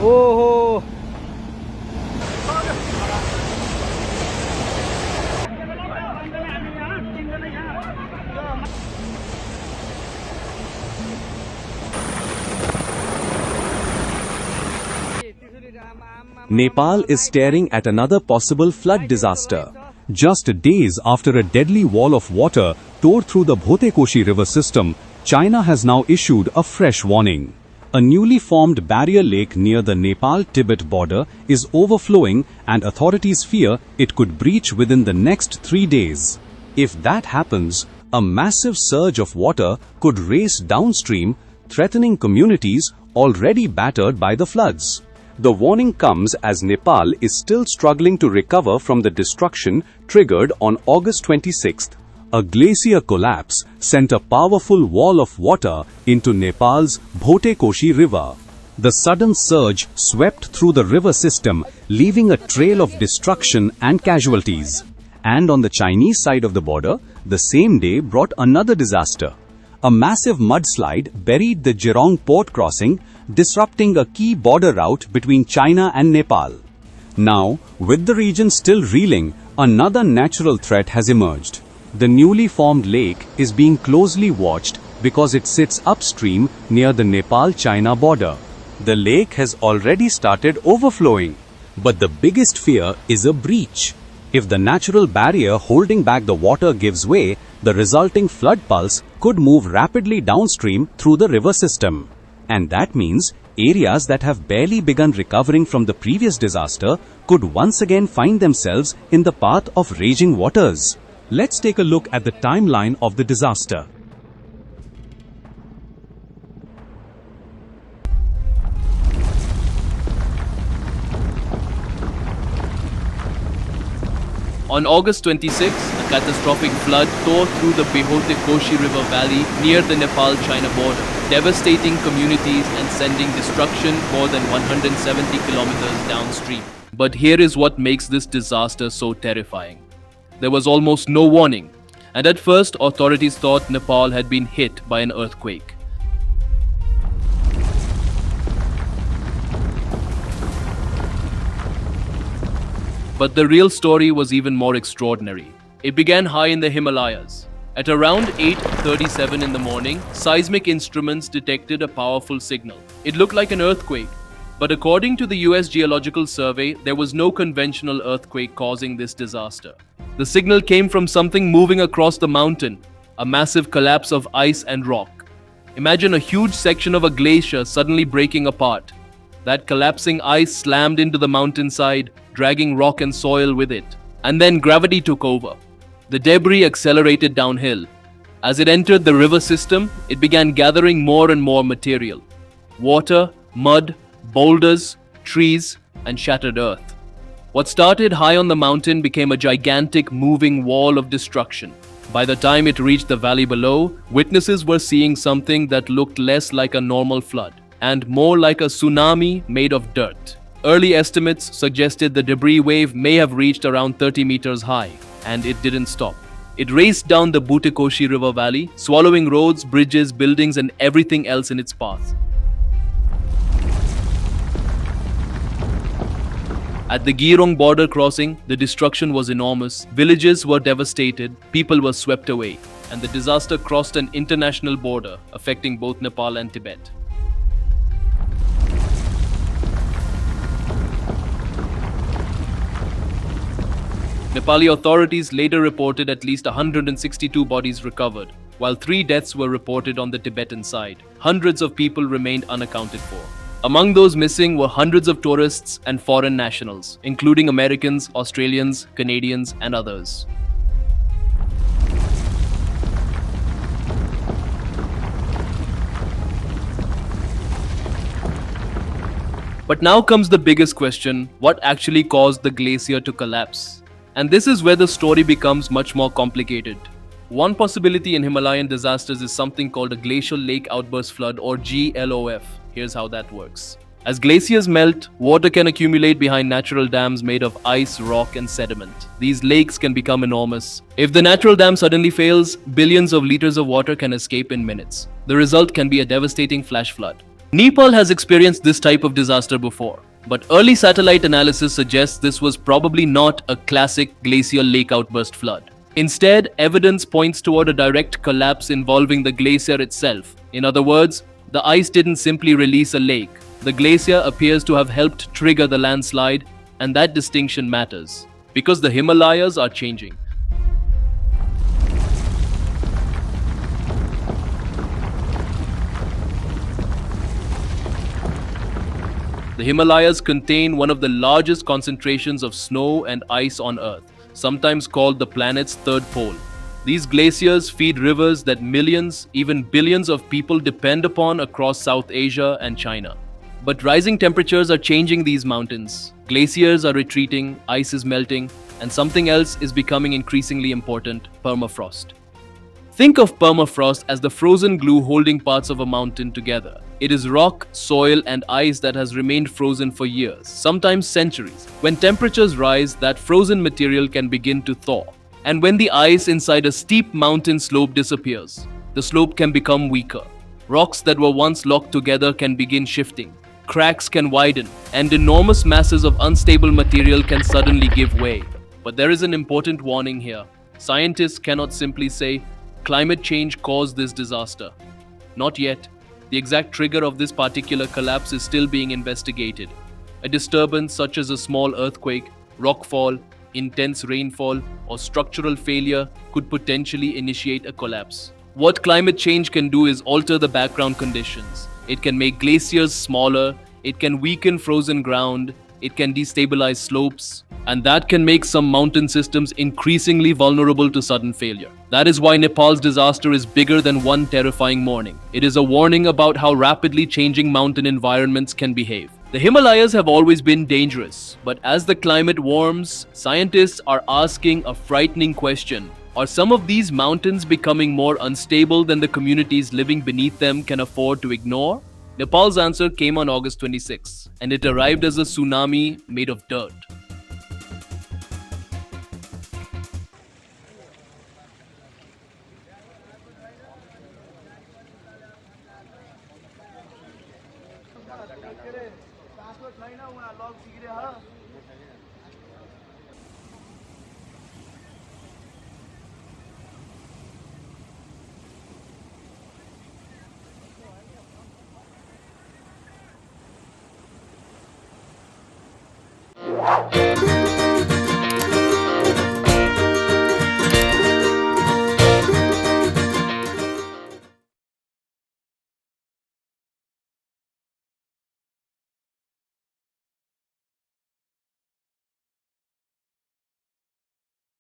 Oh. Nepal is staring at another possible flood disaster. Just days after a deadly wall of water tore through the Bhotekoshi river system, China has now issued a fresh warning. A newly formed barrier lake near the Nepal-Tibet border is overflowing and authorities fear it could breach within the next 3 days. If that happens, a massive surge of water could race downstream, threatening communities already battered by the floods. The warning comes as Nepal is still struggling to recover from the destruction triggered on August 26. A glacier collapse sent a powerful wall of water into Nepal's Bhotekoshi river. The sudden surge swept through the river system, leaving a trail of destruction and casualties. And on the Chinese side of the border, the same day brought another disaster. A massive mudslide buried the Jirong port crossing, disrupting a key border route between China and Nepal. Now, with the region still reeling, another natural threat has emerged. The newly formed lake is being closely watched because it sits upstream near the Nepal-China border. The lake has already started overflowing, but the biggest fear is a breach. If the natural barrier holding back the water gives way, the resulting flood pulse could move rapidly downstream through the river system. And that means areas that have barely begun recovering from the previous disaster could once again find themselves in the path of raging waters. Let's take a look at the timeline of the disaster. On August 26, a catastrophic flood tore through the Bhotekoshi River Valley near the Nepal-China border, devastating communities and sending destruction more than 170 kilometers downstream. But here is what makes this disaster so terrifying. There was almost no warning, and at first authorities thought Nepal had been hit by an earthquake. But the real story was even more extraordinary. It began high in the Himalayas. At around 8:37 in the morning, seismic instruments detected a powerful signal. It looked like an earthquake, but according to the US Geological Survey, there was no conventional earthquake causing this disaster. The signal came from something moving across the mountain, a massive collapse of ice and rock. Imagine a huge section of a glacier suddenly breaking apart. That collapsing ice slammed into the mountainside, dragging rock and soil with it. And then gravity took over. The debris accelerated downhill. As it entered the river system, it began gathering more and more material. Water, mud, boulders, trees, and shattered earth. What started high on the mountain became a gigantic moving wall of destruction. By the time it reached the valley below, witnesses were seeing something that looked less like a normal flood and more like a tsunami made of dirt. Early estimates suggested the debris wave may have reached around 30 meters high, and it didn't stop. It raced down the Bhotekoshi River Valley, swallowing roads, bridges, buildings, and everything else in its path. At the Jirong border crossing, the destruction was enormous. Villages were devastated, people were swept away, and the disaster crossed an international border, affecting both Nepal and Tibet. Nepali authorities later reported at least 162 bodies recovered, while 3 deaths were reported on the Tibetan side. Hundreds of people remained unaccounted for. Among those missing were hundreds of tourists and foreign nationals, including Americans, Australians, Canadians, and others. But now comes the biggest question: what actually caused the glacier to collapse? And this is where the story becomes much more complicated. One possibility in Himalayan disasters is something called a glacial lake outburst flood, or GLOF. Here's how that works. As glaciers melt, water can accumulate behind natural dams made of ice, rock, and sediment. These lakes can become enormous. If the natural dam suddenly fails, billions of liters of water can escape in minutes. The result can be a devastating flash flood. Nepal has experienced this type of disaster before, but early satellite analysis suggests this was probably not a classic glacial lake outburst flood. Instead, evidence points toward a direct collapse involving the glacier itself. In other words, the ice didn't simply release a lake. The glacier appears to have helped trigger the landslide, and that distinction matters because the Himalayas are changing. The Himalayas contain one of the largest concentrations of snow and ice on Earth, sometimes called the planet's third pole. These glaciers feed rivers that millions, even billions of people depend upon across South Asia and China. But rising temperatures are changing these mountains. Glaciers are retreating, ice is melting, and something else is becoming increasingly important: permafrost. Think of permafrost as the frozen glue holding parts of a mountain together. It is rock, soil, and ice that has remained frozen for years, sometimes centuries. When temperatures rise, that frozen material can begin to thaw. And when the ice inside a steep mountain slope disappears, the slope can become weaker. Rocks that were once locked together can begin shifting. Cracks can widen, and enormous masses of unstable material can suddenly give way. But there is an important warning here. Scientists cannot simply say, climate change caused this disaster. Not yet. The exact trigger of this particular collapse is still being investigated. A disturbance such as a small earthquake, rockfall, intense rainfall, or structural failure could potentially initiate a collapse. What climate change can do is alter the background conditions. It can make glaciers smaller, it can weaken frozen ground, it can destabilize slopes, and that can make some mountain systems increasingly vulnerable to sudden failure. That is why Nepal's disaster is bigger than one terrifying morning. It is a warning about how rapidly changing mountain environments can behave. The Himalayas have always been dangerous, but as the climate warms, scientists are asking a frightening question. Are some of these mountains becoming more unstable than the communities living beneath them can afford to ignore? Nepal's answer came on August 26, and it arrived as a tsunami made of dirt.